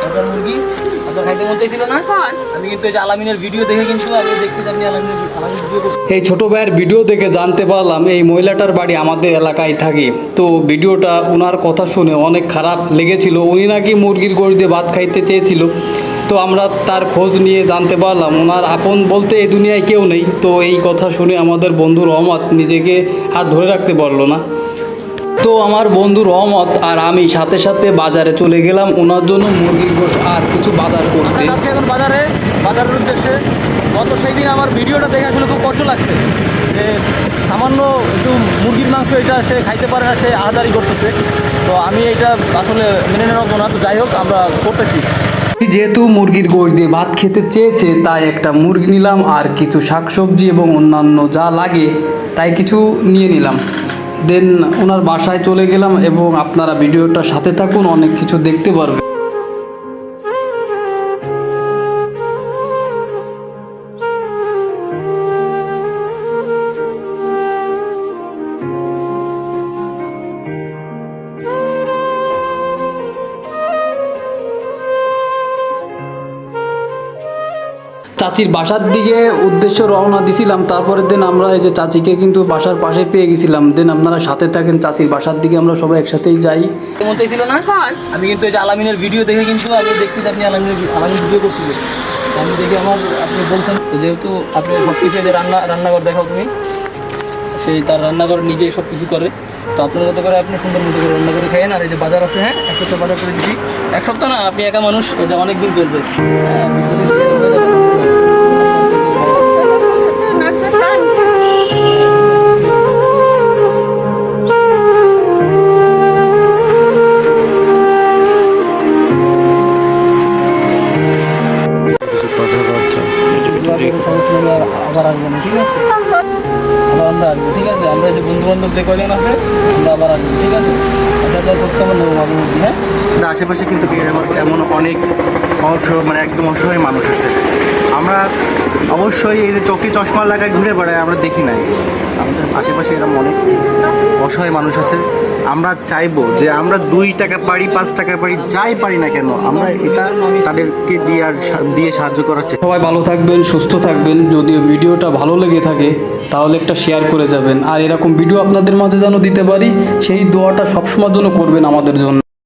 হাজার মুরগি আপনার খাইতে মন চাইছিল না? আমি কিন্তু এই যে আলামিনের ভিডিও দেখে কিন্তু আমি দেখছি যে আপনি আলামিনের ভিডিও করছেন। এই ছোট ভাইয়ের ভিডিও দেখে জানতে পারলাম এই মহিলাটার বাড়ি আমাদের এলাকায় থাকে। তো ভিডিওটা ওনার কথা শুনে অনেক খারাপ লেগেছিল। উনি নাকি মুরগির গোশত দিয়ে ভাত খাইতে চেয়েছিল। তো আমরা তার খোঁজ নিয়ে জানতে পারলাম ওনার আপন বলতে এই দুনিয়ায় কেউ নেই। তো এই কথা শুনে আমাদের বন্ধু রহমত নিজেকে আর ধরে রাখতে পারলো না। তো আমার বন্ধু রহমত আর আমি সাথে সাথে বাজারে চলে গেলাম ওনার জন্য মুরগির গোশত আর কিছু বাজার করতে। আজকে এখন বাজারের উদ্দেশ্যে গত সেই দিন আমার ভিডিওটা দেখে আসলে খুব কষ্ট লাগছে যে সামান্য একটু মুরগির মাংস এটা সে খাইতে পারে না, সে আহাদারি করতেছে। তো আমি এটা আসলে মেনে নেওয়া না। তো যাই হোক, আমরা করতেছি। যেহেতু মুরগির গোশত দিয়ে ভাত খেতে চেয়েছে তাই একটা মুরগি নিলাম আর কিছু শাকসবজি এবং অন্যান্য যা লাগে তাই কিছু নিয়ে নিলাম। দেন ওনার বাসায় চলে গেলাম এবং আপনারা ভিডিওটার সাথে থাকুন, অনেক কিছু দেখতে পারবেন। চাচির বাসার দিকে উদ্দেশ্য রওনা দিছিলাম। তারপরের দিন আমরা এই যে চাচিকে কিন্তু বাসার পাশে পেয়ে গেছিলাম। দেন আপনারা সাথে থাকেন, চাচির বাসার দিকে আমরা সবাই একসাথেই যাই। মন চাইছিল না? আমি কিন্তু এই যে আলামিনের ভিডিও দেখে কিন্তু আমি দেখছি যে আপনি আলামিনের ভিডিও করছিলেন। আমি দেখি আপনি বলছেন যেহেতু আপনি সব কিছু যে রান্নাঘর দেখাও তুমি, সেই তার রান্নাঘর নিজেই সব কিছু করে। তো আপনার মতো করে আপনি সুন্দর মতো করে রান্না করে খাইয়েন। আর এই যে বাজার আছে, হ্যাঁ, এক সপ্তাহ বাজার করে দিচ্ছি। এক সপ্তাহ না, আপনি একা মানুষ, এটা অনেক দিন চলবে। আবার আসবো না, ঠিক আছে? আমরা আসবো, ঠিক আছে? আমরা যে বন্ধু বান্ধব যে কয়জন আছে আমরা আবার আসবো, ঠিক আছে? আচ্ছা, তো খোঁজ খবর নেবো মাঝে মধ্যে, হ্যাঁ? আশেপাশে কিন্তু এমন অনেক মানে একদম অসহায় মানুষ আছে। আমরা অবশ্যই এই যে চোখে চশমা লাগায় ঘুরে বেড়ায় আমরা দেখি নাই। আমাদের আশেপাশে এরকম অনেক অসহায় মানুষ আছে। আমরা চাইবো যে আমরা 2 টাকা পারি, 5 টাকা পারি, যাই পারি না কেন আমরা এটা তাদেরকে দিয়ে সাহায্য করার চেষ্টা। সবাই ভালো থাকবেন, সুস্থ থাকবেন। যদিও ভিডিওটা ভালো লেগে থাকে তাহলে একটা শেয়ার করে যাবেন। আর এরকম ভিডিও আপনাদের মাঝে যেন দিতে পারি সেই দোয়াটা সবসময়ের জন্য করবেন আমাদের জন্য।